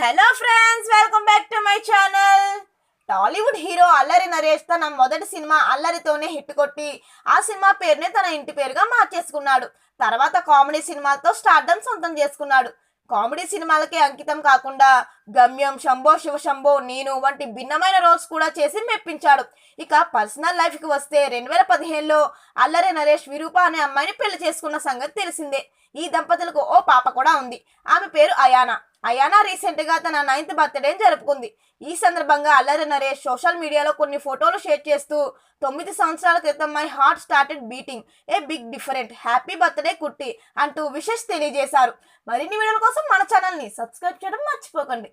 Hello friends, welcome back to my channel. Tollywood hero Allari Naresh తన మొదటి cinema అల్లరితోనే hit కొట్టి ఆ సినిమా పేరునే తన ఇంటి పేరుగా మార్చేసుకున్నాడు. తర్వాత కామెడీ సినిమాలతో స్టార్డమ్ సొంతం చేసుకున్నాడు. కామెడీ సినిమాలకే అంకితం కాకుండా గమ్యం, శంభో శివ శంభో, నేను వంటి భిన్నమైన రోల్స్ కూడా చేసి మెప్పించాడు. ఇక పర్సనల్ లైఫ్కి వస్తే 2015లో అల్లరి నరేష్ విరూప అనే అమ్మాయిని పెళ్లి చేసుకున్న సంగతి తెలిసిందే. ఈ దంపతులకు ఓ పాప కూడా ఉంది. ఆమె పేరు అయానా. అయానా రీసెంట్ గా తన 9th బర్త్డే జరుపుకుంది. ఈ సందర్భంగా అల్లరి నరేష్ సోషల్ మీడియాలో కొన్ని ఫోటోలు షేర్ చేస్తూ 9 సంవత్సరాల క్రితం my heart started beating a big different, happy birthday కుట్టి అంటూ విషెస్ తెలియజేశారు. మరిన్ని వీడియోల కోసం మన ఛానల్ని సబ్స్క్రైబ్ చేయడం మర్చిపోకండి.